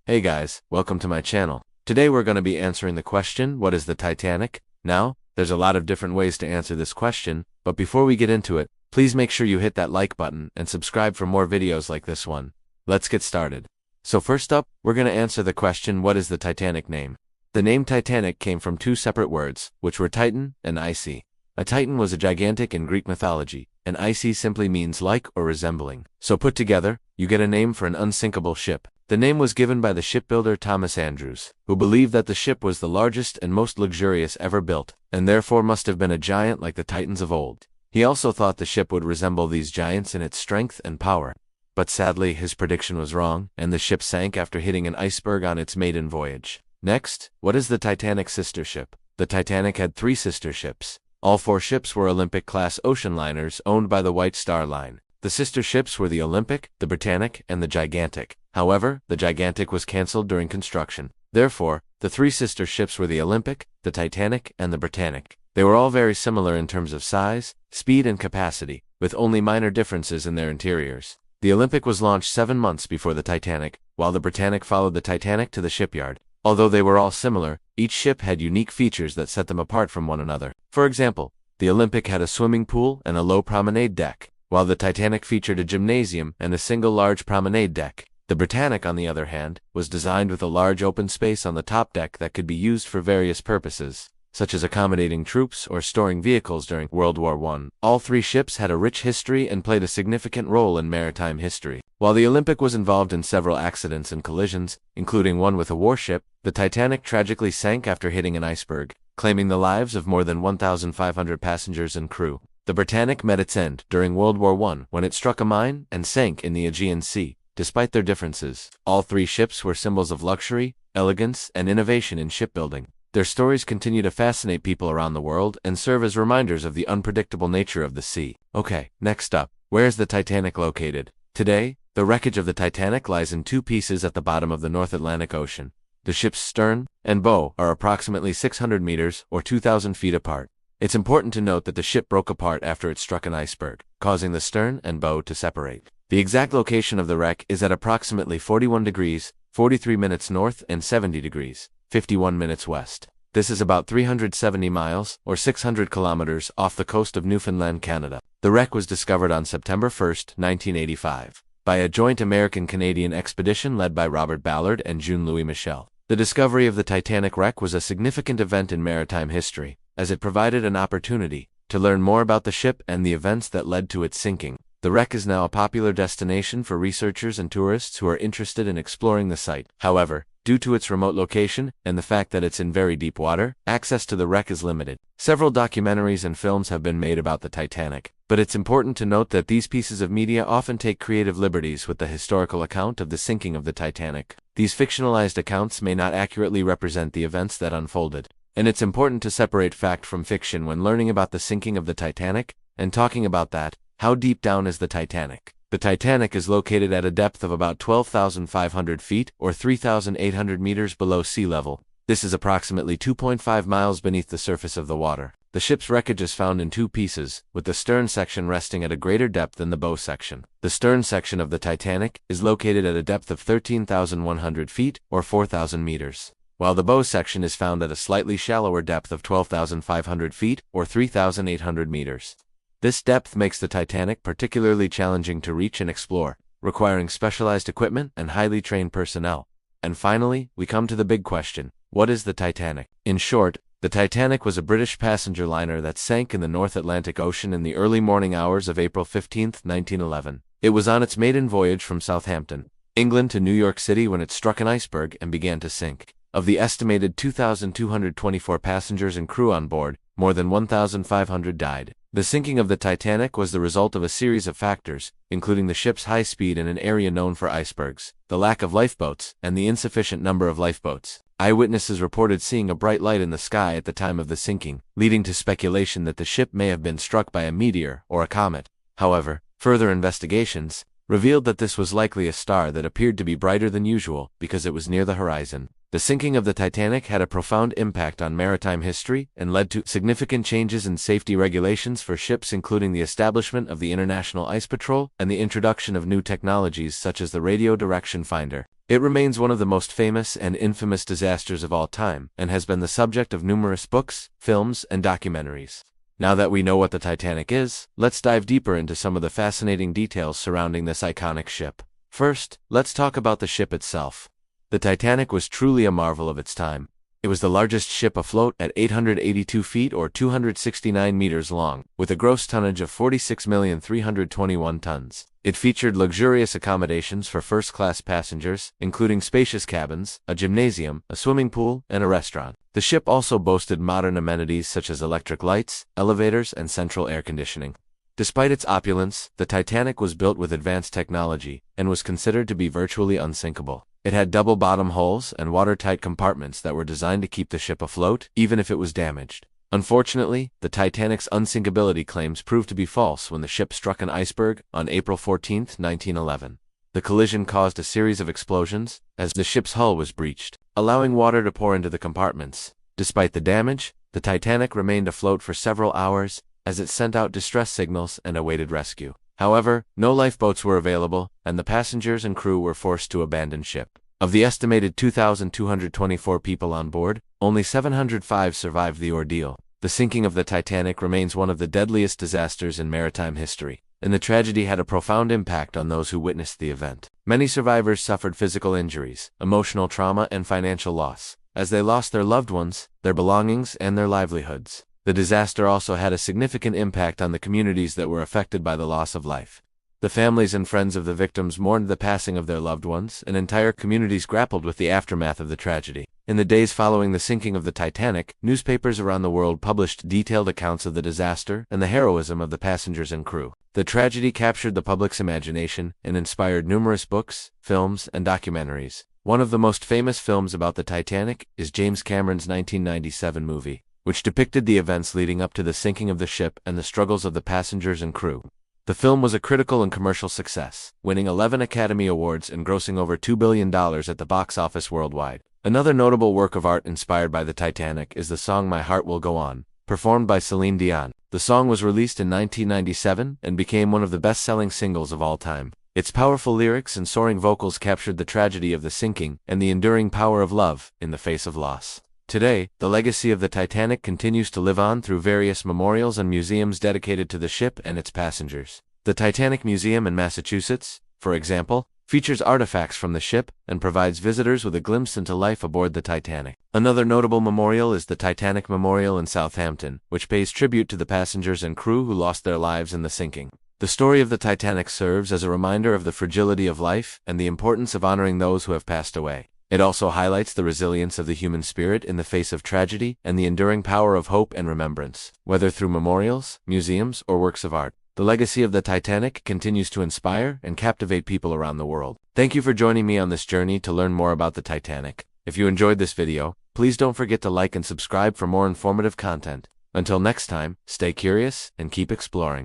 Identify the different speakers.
Speaker 1: Hey guys, welcome to my channel. Today we're going to be answering the question, what is the Titanic? Now, there's a lot of different ways to answer this question, but before we get into it, please make sure you hit that like button and subscribe for more videos like this one. Let's get started. So first up, we're going to answer the question, what is the Titanic name? The name Titanic came from two separate words, which were Titan and Icy. A Titan was a gigantic in Greek mythology, and Icy simply means like or resembling. So put together, you get a name for an unsinkable ship. The name was given by the shipbuilder Thomas Andrews, who believed that the ship was the largest and most luxurious ever built, and therefore must have been a giant like the Titans of old. He also thought the ship would resemble these giants in its strength and power. But sadly, his prediction was wrong, and the ship sank after hitting an iceberg on its maiden voyage. Next, what is the Titanic's sister ship? The Titanic had three sister ships. All four ships were Olympic-class ocean liners owned by the White Star Line. The sister ships were the Olympic, the Britannic, and the Gigantic. However, the Gigantic was cancelled during construction. Therefore, the three sister ships were the Olympic, the Titanic, and the Britannic. They were all very similar in terms of size, speed, and capacity, with only minor differences in their interiors. The Olympic was launched 7 months before the Titanic, while the Britannic followed the Titanic to the shipyard. Although they were all similar, each ship had unique features that set them apart from one another. For example, the Olympic had a swimming pool and a low promenade deck, while the Titanic featured a gymnasium and a single large promenade deck. The Britannic, on the other hand, was designed with a large open space on the top deck that could be used for various purposes, such as accommodating troops or storing vehicles during World War I. All three ships had a rich history and played a significant role in maritime history. While the Olympic was involved in several accidents and collisions, including one with a warship, the Titanic tragically sank after hitting an iceberg, claiming the lives of more than 1,500 passengers and crew. The Britannic met its end during World War I when it struck a mine and sank in the Aegean Sea. Despite their differences, all three ships were symbols of luxury, elegance, and innovation in shipbuilding. Their stories continue to fascinate people around the world and serve as reminders of the unpredictable nature of the sea. Okay, next up, where is the Titanic located? Today, the wreckage of the Titanic lies in two pieces at the bottom of the North Atlantic Ocean. The ship's stern and bow are approximately 600 meters or 2,000 feet apart. It's important to note that the ship broke apart after it struck an iceberg, causing the stern and bow to separate. The exact location of the wreck is at approximately 41 degrees, 43 minutes north and 70 degrees, 51 minutes west. This is about 370 miles, or 600 kilometers, off the coast of Newfoundland, Canada. The wreck was discovered on September 1, 1985, by a joint American-Canadian expedition led by Robert Ballard and Jean-Louis Michel. The discovery of the Titanic wreck was a significant event in maritime history, as it provided an opportunity to learn more about the ship and the events that led to its sinking. The wreck is now a popular destination for researchers and tourists who are interested in exploring the site. However, due to its remote location and the fact that it's in very deep water, access to the wreck is limited. Several documentaries and films have been made about the Titanic, but it's important to note that these pieces of media often take creative liberties with the historical account of the sinking of the Titanic. These fictionalized accounts may not accurately represent the events that unfolded, and it's important to separate fact from fiction when learning about the sinking of the Titanic. And talking about that, how deep down is the Titanic? The Titanic is located at a depth of about 12,500 feet or 3,800 meters below sea level. This is approximately 2.5 miles beneath the surface of the water. The ship's wreckage is found in two pieces, with the stern section resting at a greater depth than the bow section. The stern section of the Titanic is located at a depth of 13,100 feet or 4,000 meters, while the bow section is found at a slightly shallower depth of 12,500 feet or 3,800 meters. This depth makes the Titanic particularly challenging to reach and explore, requiring specialized equipment and highly trained personnel. And finally, we come to the big question, what is the Titanic? In short, the Titanic was a British passenger liner that sank in the North Atlantic Ocean in the early morning hours of April 15, 1911. It was on its maiden voyage from Southampton, England to New York City when it struck an iceberg and began to sink. Of the estimated 2,224 passengers and crew on board, more than 1,500 died. The sinking of the Titanic was the result of a series of factors, including the ship's high speed in an area known for icebergs, the lack of lifeboats, and the insufficient number of lifeboats. Eyewitnesses reported seeing a bright light in the sky at the time of the sinking, leading to speculation that the ship may have been struck by a meteor or a comet. However, further investigations revealed that this was likely a star that appeared to be brighter than usual because it was near the horizon. The sinking of the Titanic had a profound impact on maritime history and led to significant changes in safety regulations for ships, including the establishment of the International Ice Patrol and the introduction of new technologies such as the radio direction finder. It remains one of the most famous and infamous disasters of all time, and has been the subject of numerous books, films, and documentaries. Now that we know what the Titanic is, let's dive deeper into some of the fascinating details surrounding this iconic ship. First, let's talk about the ship itself. The Titanic was truly a marvel of its time. It was the largest ship afloat at 882 feet or 269 meters long, with a gross tonnage of 46,321 tons. It featured luxurious accommodations for first-class passengers, including spacious cabins, a gymnasium, a swimming pool, and a restaurant. The ship also boasted modern amenities such as electric lights, elevators, and central air conditioning. Despite its opulence, the Titanic was built with advanced technology and was considered to be virtually unsinkable. It had double bottom hulls and watertight compartments that were designed to keep the ship afloat, even if it was damaged. Unfortunately, the Titanic's unsinkability claims proved to be false when the ship struck an iceberg on April 14, 1911. The collision caused a series of explosions, as the ship's hull was breached, allowing water to pour into the compartments. Despite the damage, the Titanic remained afloat for several hours, as it sent out distress signals and awaited rescue. However, no lifeboats were available, and the passengers and crew were forced to abandon ship. Of the estimated 2,224 people on board, only 705 survived the ordeal. The sinking of the Titanic remains one of the deadliest disasters in maritime history, and the tragedy had a profound impact on those who witnessed the event. Many survivors suffered physical injuries, emotional trauma, and financial loss, as they lost their loved ones, their belongings, and their livelihoods. The disaster also had a significant impact on the communities that were affected by the loss of life. The families and friends of the victims mourned the passing of their loved ones, and entire communities grappled with the aftermath of the tragedy. In the days following the sinking of the Titanic, newspapers around the world published detailed accounts of the disaster and the heroism of the passengers and crew. The tragedy captured the public's imagination and inspired numerous books, films, and documentaries. One of the most famous films about the Titanic is James Cameron's 1997 movie, which depicted the events leading up to the sinking of the ship and the struggles of the passengers and crew. The film was a critical and commercial success, winning 11 Academy Awards and grossing over $2 billion at the box office worldwide. Another notable work of art inspired by the Titanic is the song My Heart Will Go On, performed by Celine Dion. The song was released in 1997 and became one of the best-selling singles of all time. Its powerful lyrics and soaring vocals captured the tragedy of the sinking and the enduring power of love in the face of loss. Today, the legacy of the Titanic continues to live on through various memorials and museums dedicated to the ship and its passengers. The Titanic Museum in Massachusetts, for example, features artifacts from the ship and provides visitors with a glimpse into life aboard the Titanic. Another notable memorial is the Titanic Memorial in Southampton, which pays tribute to the passengers and crew who lost their lives in the sinking. The story of the Titanic serves as a reminder of the fragility of life and the importance of honoring those who have passed away. It also highlights the resilience of the human spirit in the face of tragedy and the enduring power of hope and remembrance. Whether through memorials, museums, or works of art, the legacy of the Titanic continues to inspire and captivate people around the world. Thank you for joining me on this journey to learn more about the Titanic. If you enjoyed this video, please don't forget to like and subscribe for more informative content. Until next time, stay curious and keep exploring.